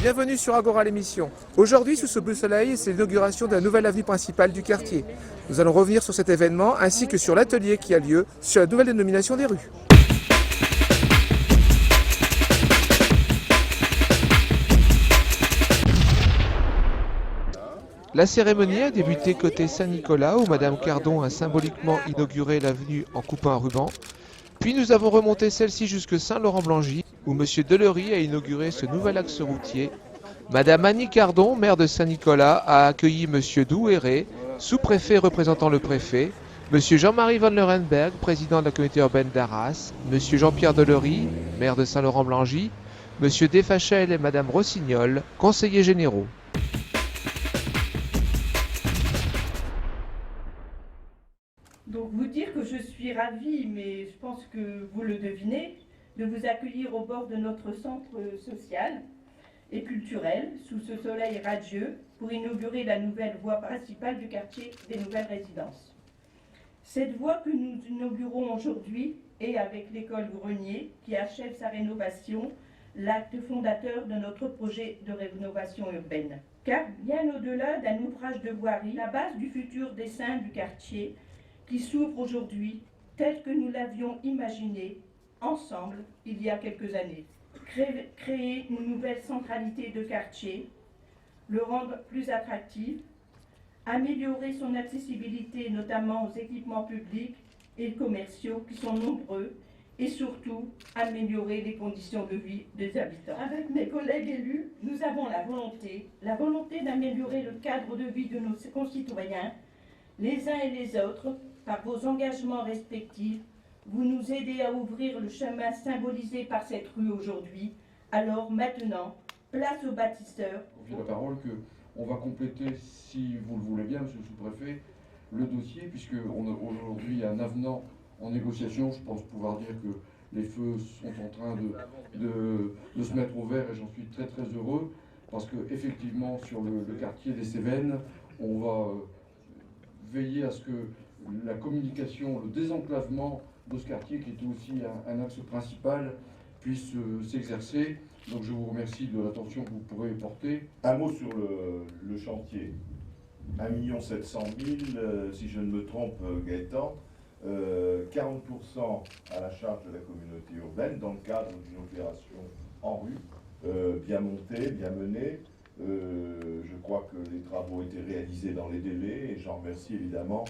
bienvenue sur Agora l'émission. Aujourd'hui, sous ce bleu soleil, c'est l'inauguration de la nouvelle avenue principale du quartier. Nous allons revenir sur cet événement ainsi que sur l'atelier qui a lieu sur la nouvelle dénomination des rues. La cérémonie a débuté côté Saint-Nicolas où Madame Cardon a symboliquement inauguré l'avenue en coupant un ruban. Puis nous avons remonté celle-ci jusque Saint-Laurent-Blangy où Monsieur Delory a inauguré ce nouvel axe routier. Madame Annie Cardon, maire de Saint-Nicolas, a accueilli Monsieur Douéré, sous-préfet représentant le préfet, Monsieur Jean-Marie Van Lerenberg, président de la communauté urbaine d'Arras, Monsieur Jean-Pierre Delory, maire de Saint-Laurent-Blangy, Monsieur Desfachel et Madame Rossignol, conseillers généraux. Donc vous dire que je suis ravie, mais je pense que vous le devinez, de vous accueillir au bord de notre centre social et culturel, sous ce soleil radieux, pour inaugurer la nouvelle voie principale du quartier des nouvelles résidences. Cette voie que nous inaugurons aujourd'hui est, avec l'école Grenier, qui achève sa rénovation, l'acte fondateur de notre projet de rénovation urbaine. Car bien au-delà d'un ouvrage de voirie, la base du futur dessin du quartier qui s'ouvre aujourd'hui tel que nous l'avions imaginé ensemble il y a quelques années. Créer une nouvelle centralité de quartier, le rendre plus attractif, améliorer son accessibilité notamment aux équipements publics et commerciaux qui sont nombreux et surtout améliorer les conditions de vie des habitants. Avec mes collègues élus, nous avons la volonté d'améliorer le cadre de vie de nos concitoyens, les uns et les autres, par vos engagements respectifs. Vous nous aidez à ouvrir le chemin symbolisé par cette rue aujourd'hui. Alors maintenant, place aux bâtisseurs. J'ai la parole qu'on va compléter, si vous le voulez bien, monsieur le sous-préfet, le dossier, puisqu'on a aujourd'hui un avenant en négociation. Je pense pouvoir dire que les feux sont en train de se mettre au vert et j'en suis très très heureux, parce qu'effectivement, sur le quartier des Cévennes, on va veiller à ce que la communication, le désenclavement de ce quartier, qui est aussi un axe principal, puisse s'exercer. Donc je vous remercie de l'attention que vous pourrez porter. Un mot sur le chantier. 1 700 000, si je ne me trompe, Gaëtan, 40% à la charge de la communauté urbaine dans le cadre d'une opération en rue, bien montée, bien menée. Je crois que les travaux ont été réalisés dans les délais et j'en remercie évidemment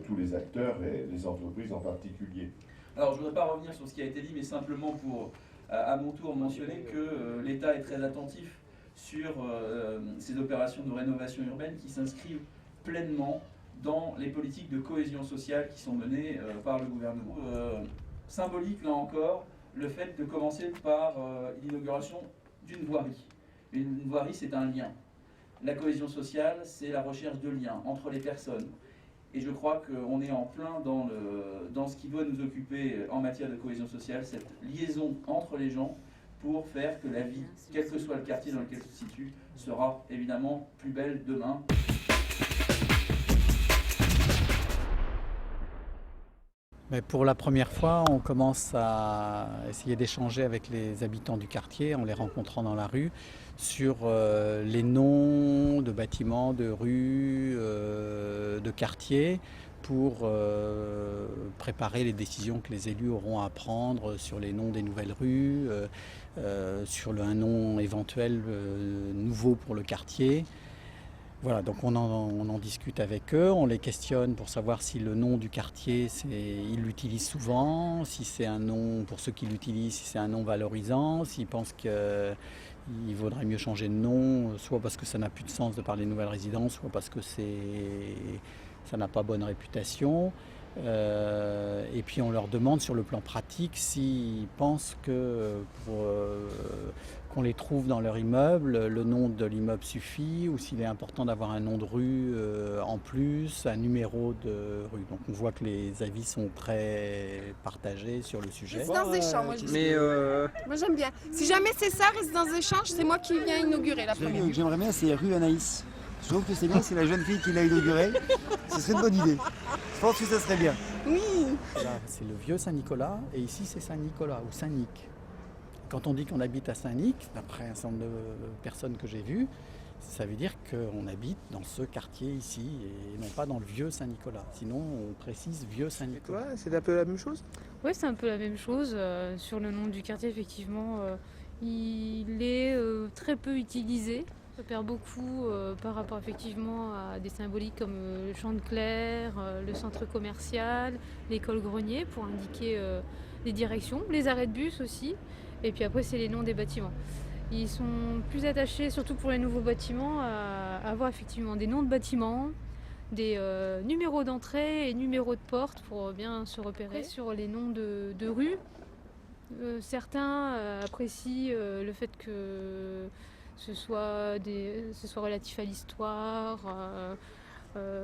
tous les acteurs et les entreprises en particulier. Alors je ne voudrais pas revenir sur ce qui a été dit, mais simplement pour à mon tour mentionner que l'État est très attentif sur ces opérations de rénovation urbaine qui s'inscrivent pleinement dans les politiques de cohésion sociale qui sont menées par le gouvernement. Symbolique là encore, le fait de commencer par l'inauguration d'une voirie. Une voirie, c'est un lien. La cohésion sociale, c'est la recherche de liens entre les personnes. Et je crois qu'on est en plein dans ce qui doit nous occuper en matière de cohésion sociale, cette liaison entre les gens pour faire que la vie, quel que soit le quartier dans lequel elle se situe, sera évidemment plus belle demain. Mais pour la première fois, on commence à essayer d'échanger avec les habitants du quartier en les rencontrant dans la rue sur les noms de bâtiments, de rues, de quartiers pour préparer les décisions que les élus auront à prendre sur les noms des nouvelles rues, sur un nom éventuel nouveau pour le quartier. Voilà, donc on en discute avec eux, on les questionne pour savoir si le nom du quartier, ils l'utilisent souvent, si c'est un nom, pour ceux qui l'utilisent, si c'est un nom valorisant, s'ils pensent qu'il vaudrait mieux changer de nom, soit parce que ça n'a plus de sens de parler de nouvelle résidence, soit parce que ça n'a pas bonne réputation. Et puis on leur demande sur le plan pratique s'ils pensent que qu'on les trouve dans leur immeuble, le nom de l'immeuble suffit ou s'il est important d'avoir un nom de rue en plus, un numéro de rue. Donc on voit que les avis sont très partagés sur le sujet. Résidence des Champs, moi je dis. Moi j'aime bien. Si jamais c'est ça, Résidence des Champs, c'est moi qui viens inaugurer la première. J'aimerais bien, c'est rue Anaïs. Je trouve que c'est bien, c'est la jeune fille qui l'a inaugurée. Ce serait une bonne idée. Je pense que ça serait bien. Oui. Là, c'est le vieux Saint-Nicolas et ici c'est Saint-Nicolas ou Saint-Nic. Quand on dit qu'on habite à Saint-Nic, d'après un certain nombre de personnes que j'ai vues, ça veut dire qu'on habite dans ce quartier ici et non pas dans le vieux Saint-Nicolas. Sinon, on précise vieux Saint-Nicolas. Toi, c'est un peu la même chose? Oui, c'est un peu la même chose. Sur le nom du quartier, effectivement, il est très peu utilisé. Ça perd beaucoup par rapport effectivement à des symboliques comme le champ de Clair, le centre commercial, l'école Grenier pour indiquer les directions, les arrêts de bus aussi. Et puis après, c'est les noms des bâtiments. Ils sont plus attachés, surtout pour les nouveaux bâtiments, à avoir effectivement des noms de bâtiments, des numéros d'entrée et numéros de porte pour bien se repérer. Sur les noms de rues, certains apprécient le fait que ce soit relatif à l'histoire,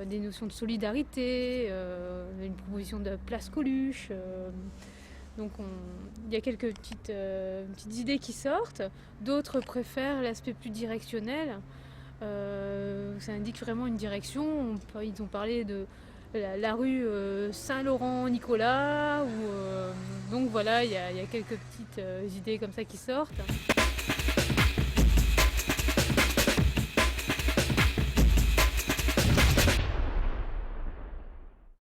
des notions de solidarité, une proposition de place Coluche. Donc il y a quelques petites idées qui sortent. D'autres préfèrent l'aspect plus directionnel. Ça indique vraiment une direction. Ils ont parlé de la rue Saint-Laurent-Nicolas. Donc voilà, il y a quelques petites idées comme ça qui sortent.